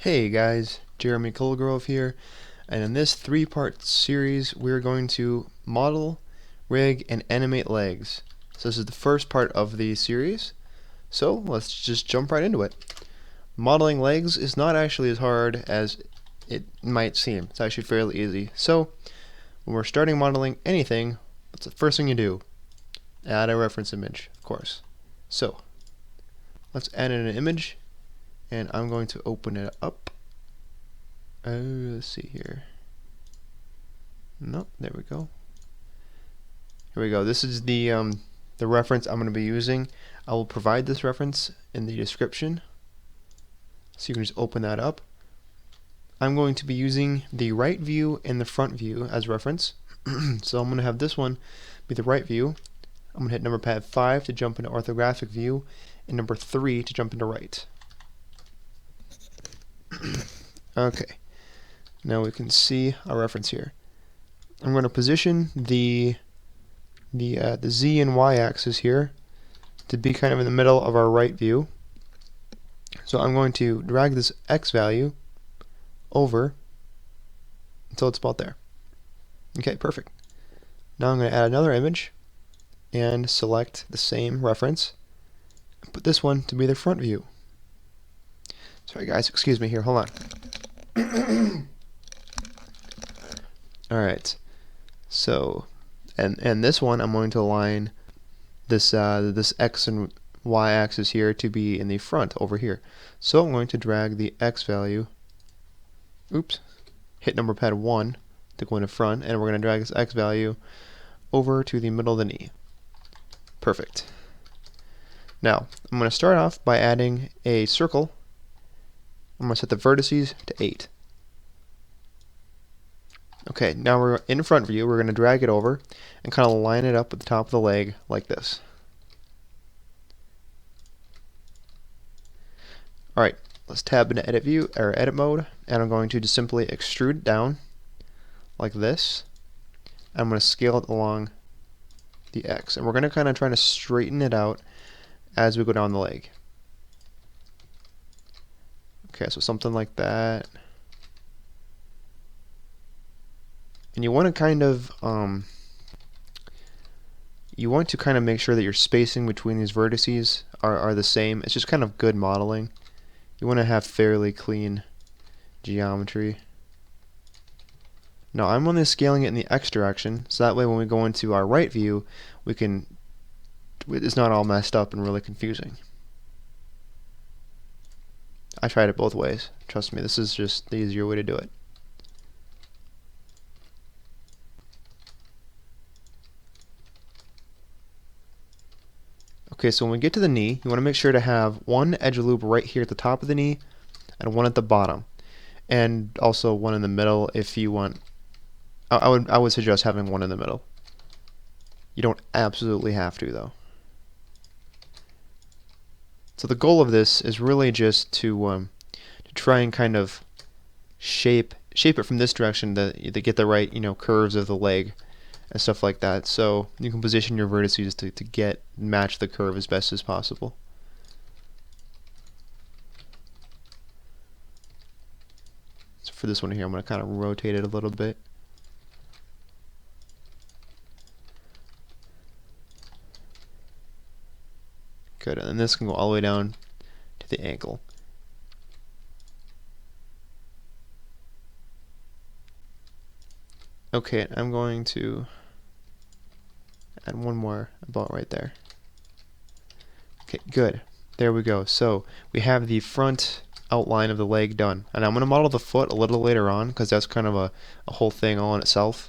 Hey guys, Jeremy Colgrove here, and in this three-part series we're going to model, rig, and animate legs. So this is the first part of the series, so let's just jump right into it. Modeling legs is not actually as hard as it might seem. It's actually fairly easy. So when we're starting modeling anything, what's the first thing you do? Add a reference image, of course. So let's add in an image, and I'm going to open it up. Let's see here. Nope, there we go. Here we go. This is the reference I'm going to be using. I will provide this reference in the description, so you can just open that up. I'm going to be using the right view and the front view as reference. So I'm going to have this one be the right view. I'm going to hit number pad 5 to jump into orthographic view, and number 3 to jump into right. Okay. Now we can see our reference here. I'm going to position the Z and Y axis here to be kind of in the middle of our right view. So I'm going to drag this X value over until it's about there. Okay, perfect. Now I'm going to add another image and select the same reference and put this one to be the front view. Sorry guys, excuse me here, hold on. Alright, so and this one I'm going to align this this X and Y axis here to be in the front over here. So I'm going to drag the X value, hit number pad 1 to go into front, and we're going to drag this X value over to the middle of the knee. Perfect. Now I'm going to start off by adding a circle. I'm going to set the vertices to 8. Okay, now we're in front view. We're going to drag it over and kind of line it up with the top of the leg like this. Alright, let's tab into edit view or edit mode, and I'm going to just simply extrude it down like this. I'm going to scale it along the X, and we're going to kind of try to straighten it out as we go down the leg. Okay, so something like that. And you want to kind of make sure that your spacing between these vertices are the same. It's just kind of good modeling. You want to have fairly clean geometry. Now I'm only scaling it in the X direction, so that way when we go into our right view, it's not all messed up and really confusing. I tried it both ways. Trust me, this is just the easier way to do it. Okay, so when we get to the knee, you want to make sure to have one edge loop right here at the top of the knee and one at the bottom, and also one in the middle if you want. I would suggest having one in the middle. You don't absolutely have to though. So the goal of this is really just to try and kind of shape it from this direction to get the right curves of the leg and stuff like that. So you can position your vertices to match the curve as best as possible. So for this one here, I'm going to kind of rotate it a little bit. Good, and then this can go all the way down to the ankle. Okay, I'm going to add one more about right there. Okay, good. There we go. So we have the front outline of the leg done. And I'm going to model the foot a little later on because that's kind of a whole thing all in itself.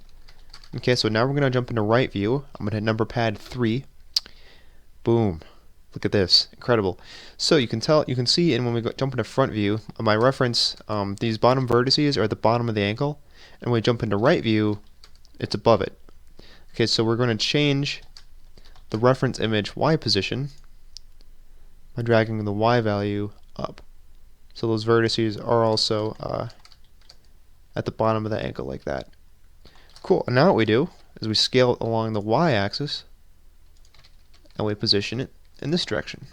Okay, so now we're going to jump into right view. I'm going to hit number pad 3. Boom. Look at this. Incredible. So you can see, and when we jump into front view, my reference, these bottom vertices are at the bottom of the ankle. And when we jump into right view, it's above it. Okay, so we're going to change the reference image Y position by dragging the Y value up. So those vertices are also at the bottom of the ankle like that. Cool. And now what we do is we scale it along the Y axis and we position it in this direction.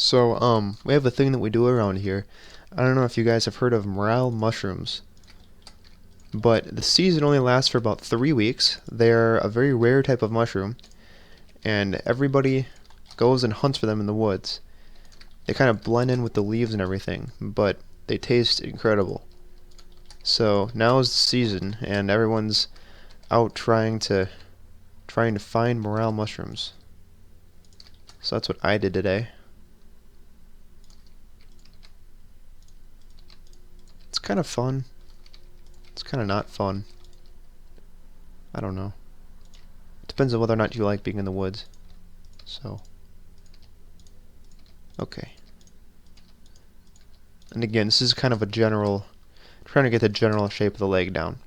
So, we have a thing that we do around here. I don't know if you guys have heard of morel mushrooms, but the season only lasts for about 3 weeks. They're a very rare type of mushroom, and everybody goes and hunts for them in the woods. They kind of blend in with the leaves and everything, but they taste incredible. So now is the season, and everyone's out trying to find morel mushrooms. So that's what I did today. It's kind of fun. It's kind of not fun. I don't know. It depends on whether or not you like being in the woods. So, okay. And again, this is kind of a general, trying to get the general shape of the leg down.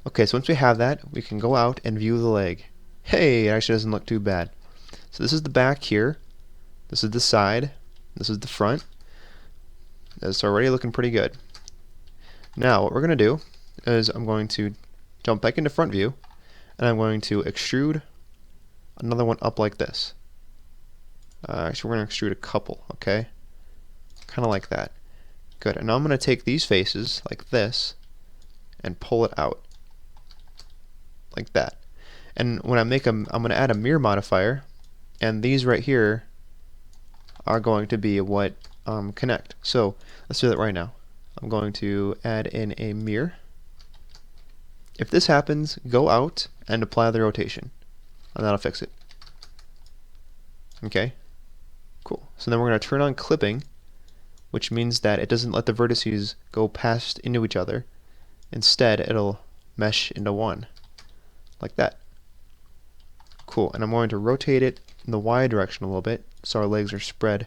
Okay, so once we have that, we can go out and view the leg. Hey, it actually doesn't look too bad. So this is the back here. This is the side. This is the front. It's already looking pretty good. Now, what we're going to do is I'm going to jump back into front view, and I'm going to extrude another one up like this. Actually, we're going to extrude a couple, okay? Kind of like that. Good. And now I'm going to take these faces, like this, and pull it out. Like that. And when I'm going to add a mirror modifier, and these right here are going to be what connect. So, let's do that right now. I'm going to add in a mirror. If this happens, go out and apply the rotation, and that'll fix it. Okay? Cool. So then we're going to turn on clipping, which means that it doesn't let the vertices go past into each other. Instead, it'll mesh into one, like that. Cool. And I'm going to rotate it in the Y direction a little bit, so our legs are spread,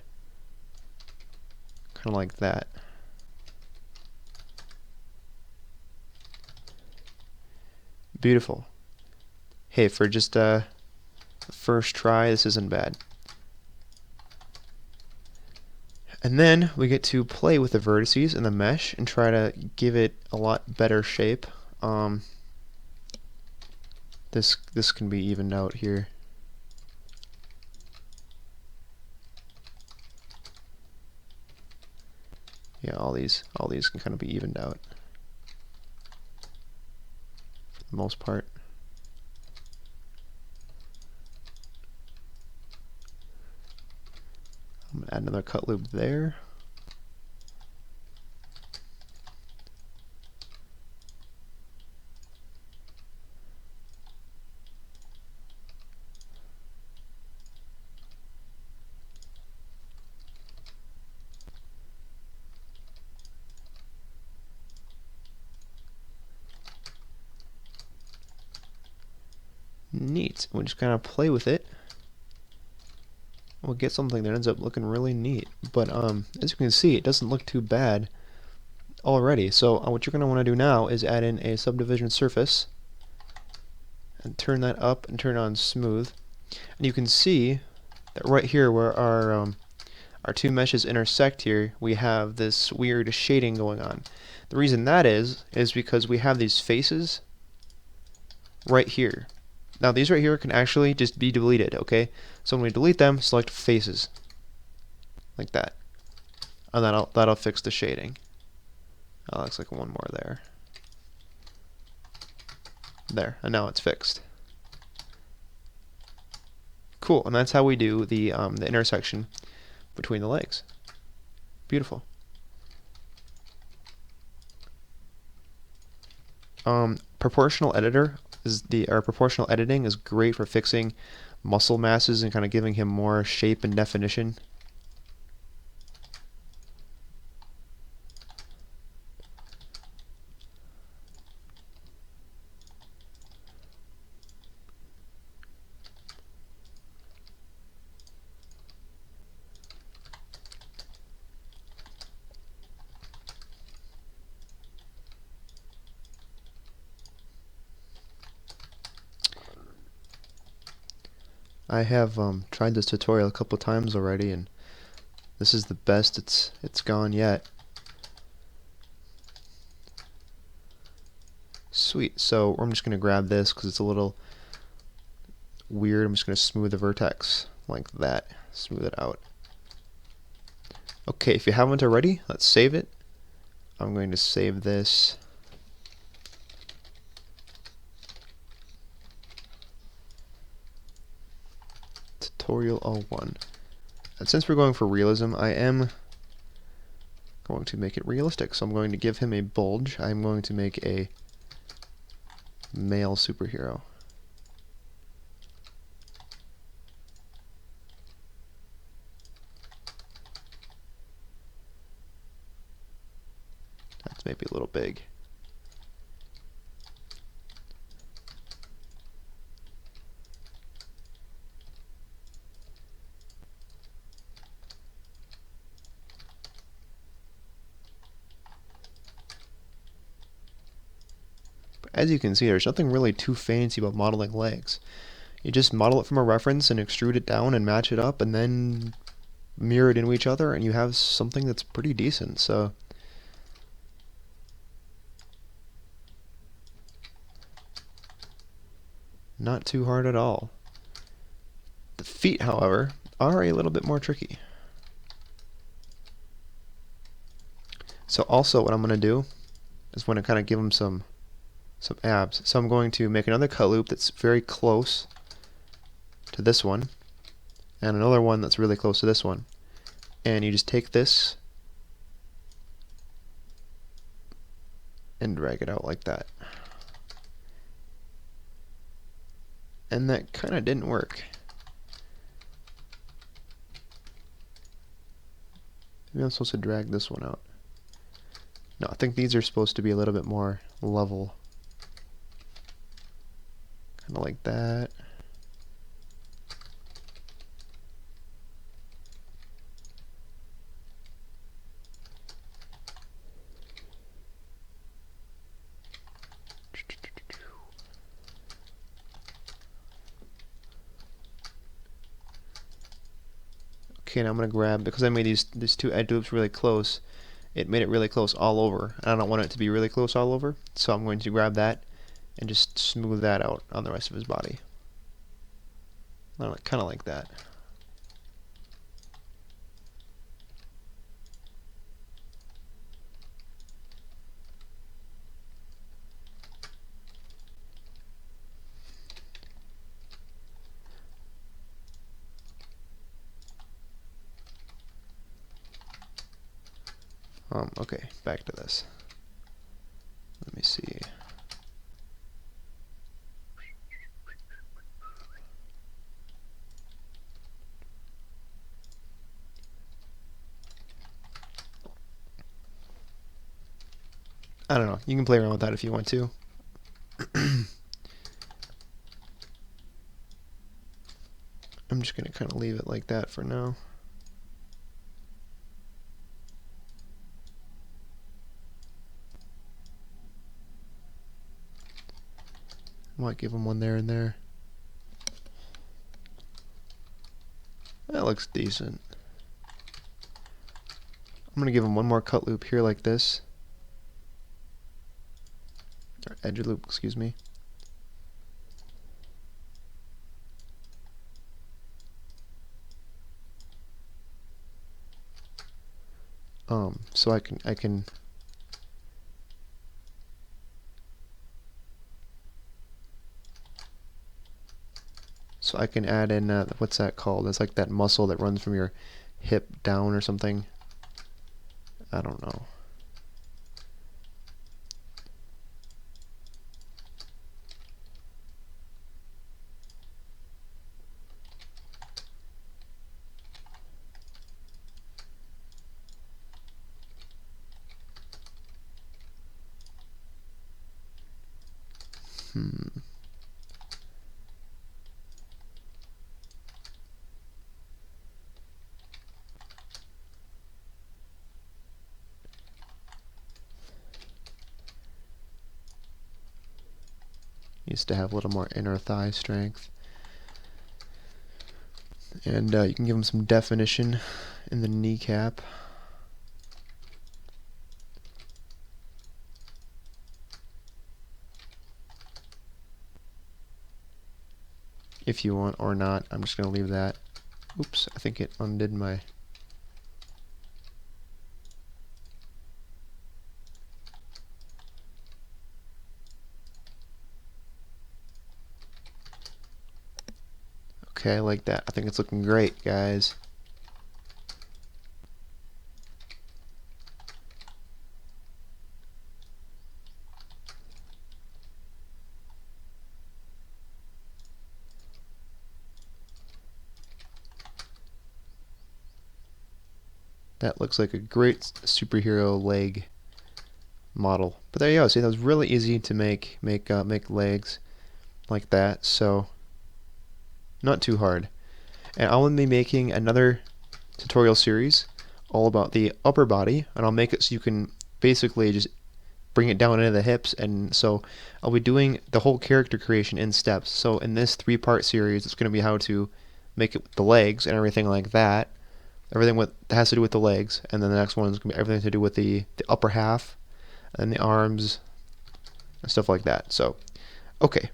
kind of like that. Beautiful. Hey, for just the first try, this isn't bad. And then we get to play with the vertices and the mesh and try to give it a lot better shape. This can be evened out here. Yeah, all these can kind of be evened out for the most part. I'm gonna add another cut loop there. Neat. We'll just kind of play with it. We'll get something that ends up looking really neat. But as you can see, it doesn't look too bad already. So what you're going to want to do now is add in a subdivision surface and turn that up and turn on smooth. And you can see that right here where our two meshes intersect here, we have this weird shading going on. The reason that is because we have these faces right here. Now these right here can actually just be deleted, okay? So when we delete them, select faces, like that, and that'll fix the shading. Looks like one more there. There, and now it's fixed. Cool, and that's how we do the intersection between the legs. Beautiful. Proportional editing is great for fixing muscle masses and kind of giving him more shape and definition. I have tried this tutorial a couple times already, and this is the best it's gone yet. Sweet. So I'm just going to grab this because it's a little weird. I'm just going to smooth the vertex like that. Smooth it out. Okay, if you haven't already, let's save it. I'm going to save this. Tutorial 01. And since we're going for realism, I am going to make it realistic. So I'm going to give him a bulge. I'm going to make a male superhero. That's maybe a little big. But as you can see, there's nothing really too fancy about modeling legs. You just model it from a reference and extrude it down and match it up and then mirror it into each other and you have something that's pretty decent. So not too hard at all. The feet, however, are a little bit more tricky. So also what I'm going to do is want to kind of give them some abs. So I'm going to make another cut loop that's very close to this one and another one that's really close to this one. And you just take this and drag it out like that. And that kind of didn't work. Maybe I'm supposed to drag this one out. No, I think these are supposed to be a little bit more level. Kind of like that. Okay, now I'm going to grab, because I made these two edge loops really close, it made it really close all over. And I don't want it to be really close all over, so I'm going to grab that and just smooth that out on the rest of his body. Kind of like that. Okay, back to this. Let me see. I don't know. You can play around with that if you want to. I'm just going to kind of leave it like that for now. Might give him one there and there. That looks decent. I'm going to give him one more cut loop here like this. Or edge loop, excuse me. So I can add in what's that called? It's like that muscle that runs from your hip down or something. I don't know. Needs to have a little more inner thigh strength. And you can give him some definition in the kneecap. If you want or not. I'm just going to leave that. Oops, I think it undid my Okay, I like that. I think it's looking great, guys. That looks like a great superhero leg model. But there you go. See, that was really easy to make legs like that. So not too hard. And I will be making another tutorial series all about the upper body, and I'll make it so you can basically just bring it down into the hips. And so I'll be doing the whole character creation in steps. So in this 3-part series, it's going to be how to make it with the legs and everything like that. Everything that has to do with the legs, and then the next one is going to be everything to do with the upper half and the arms and stuff like that. So, okay.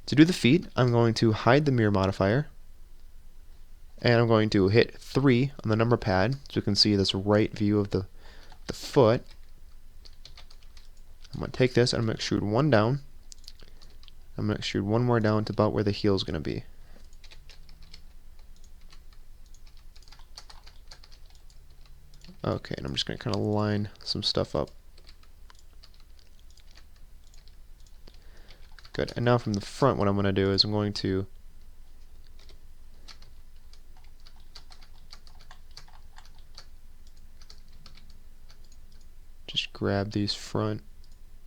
To do the feet, I'm going to hide the mirror modifier, and I'm going to hit 3 on the number pad so you can see this right view of the foot. I'm going to take this and I'm going to extrude 1 down. I'm going to extrude 1 more down to about where the heel is going to be. Okay, and I'm just going to kind of line some stuff up. Good. And now from the front, what I'm going to do is I'm going to just grab these front.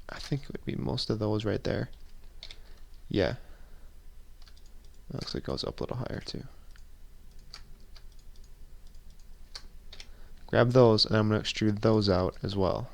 I think it would be most of those right there. Yeah. That looks like it goes up a little higher too. Grab those, and I'm going to extrude those out as well.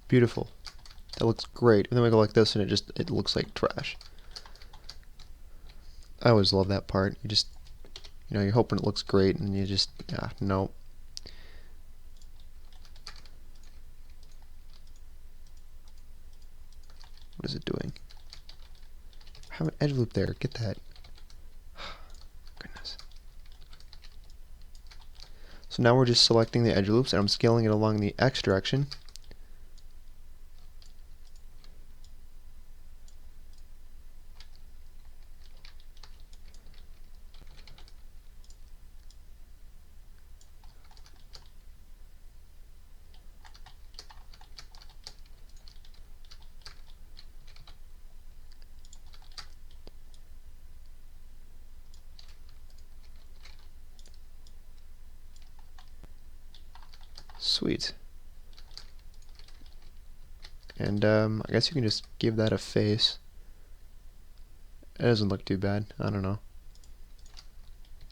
Beautiful. That looks great. And then we go like this and it looks like trash. I always love that part. You just, you're hoping it looks great and you just, no. What is it doing? I have an edge loop there. Get that. Goodness. So now we're just selecting the edge loops and I'm scaling it along the X direction. Sweet. And I guess you can just give that a face. It doesn't look too bad. I don't know.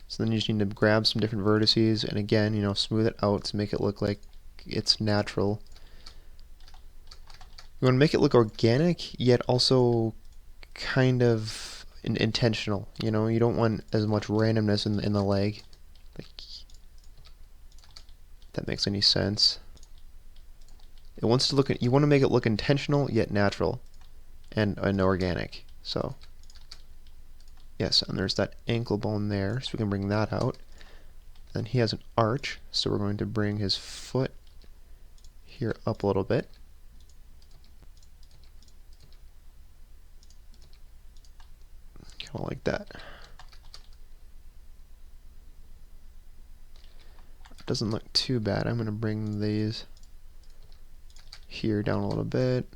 So then you just need to grab some different vertices and again, smooth it out to make it look like it's natural. You want to make it look organic, yet also kind of intentional. You don't want as much randomness in the leg. Like, if that makes any sense. It wants to look. You want to make it look intentional yet natural, and organic. So yes, and there's that ankle bone there, so we can bring that out. Then he has an arch, so we're going to bring his foot here up a little bit. Kind of like that. It doesn't look too bad. I'm going to bring these here down a little bit.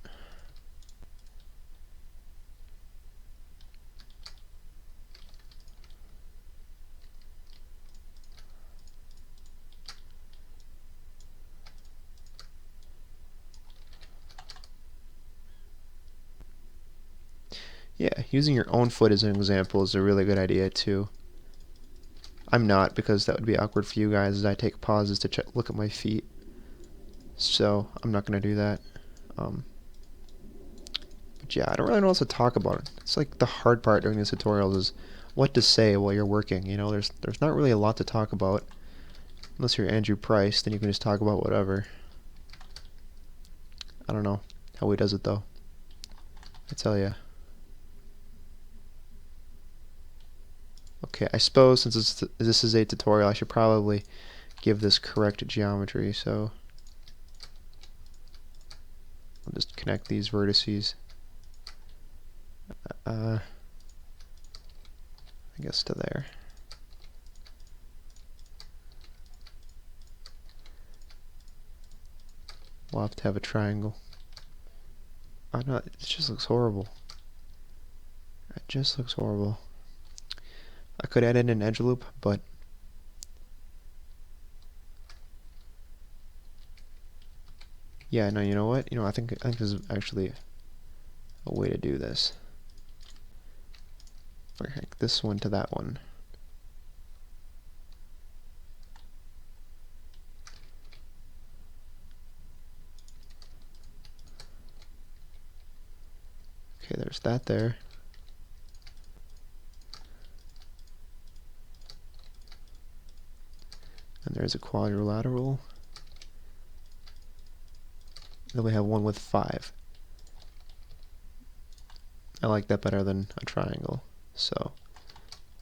Yeah, using your own foot as an example is a really good idea too. I'm not, because that would be awkward for you guys as I take pauses to look at my feet. So I'm not going to do that. But yeah, I don't really know what else to talk about. It's like the hard part during these tutorials is what to say while you're working. You know, there's not really a lot to talk about. Unless you're Andrew Price, then you can just talk about whatever. I don't know how he does it though. I tell ya. Okay, I suppose since this is a tutorial, I should probably give this correct geometry. So I'll just connect these vertices. I guess to there. We'll have to have a triangle. Oh no, it just looks horrible. It just looks horrible. I could add in an edge loop, but yeah, no, you know what? I think this is actually a way to do this. Or connect this one to that one. Okay, there's that there. And there's a quadrilateral. Then we have one with 5. I like that better than a triangle, so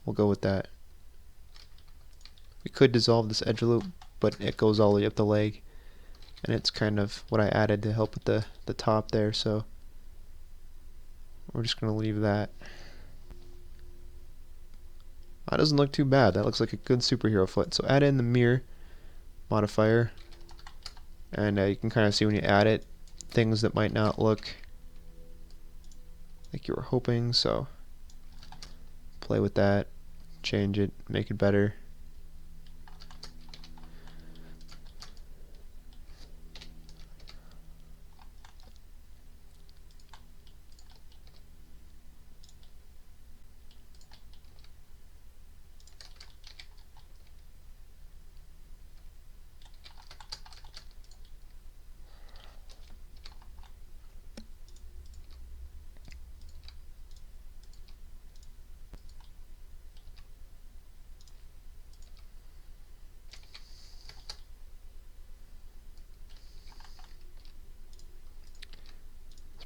we'll go with that. We could dissolve this edge loop, but it goes all the way up the leg, and it's kind of what I added to help with the top there, so we're just going to leave that. That doesn't look too bad. That looks like a good superhero foot. So add in the mirror modifier, and you can kind of see when you add it things that might not look like you were hoping, so play with that, change it, make it better.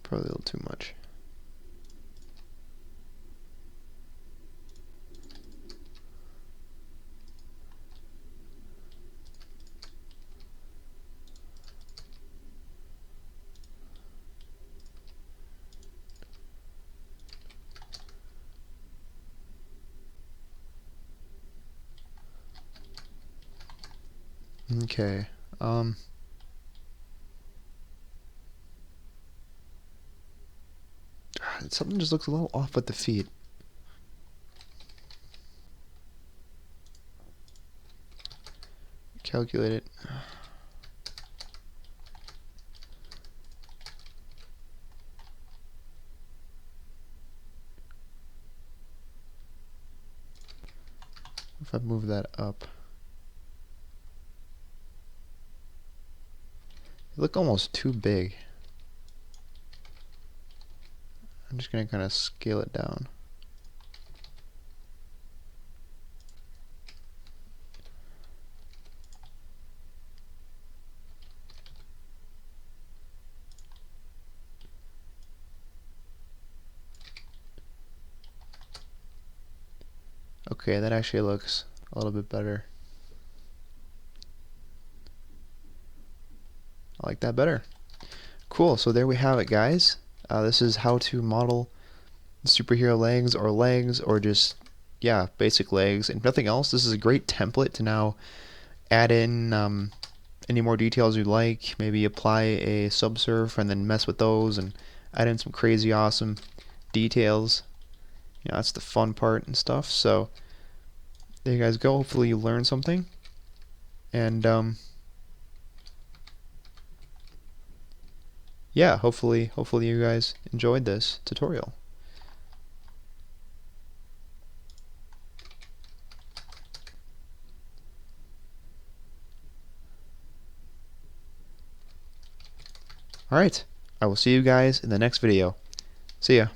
Probably a little too much. Okay. Something just looks a little off with the feet. Calculate it. If I move that up, they look almost too big. I'm just going to kind of scale it down. Okay, that actually looks a little bit better. I like that better. Cool, so there we have it, guys. This is how to model superhero legs or just, yeah, basic legs and nothing else. This is a great template to now add in any more details you'd like. Maybe apply a subsurf and then mess with those and add in some crazy awesome details. You know, that's the fun part and stuff. So there you guys go. Hopefully you learned something. And yeah, hopefully you guys enjoyed this tutorial. Alright, I will see you guys in the next video. See ya.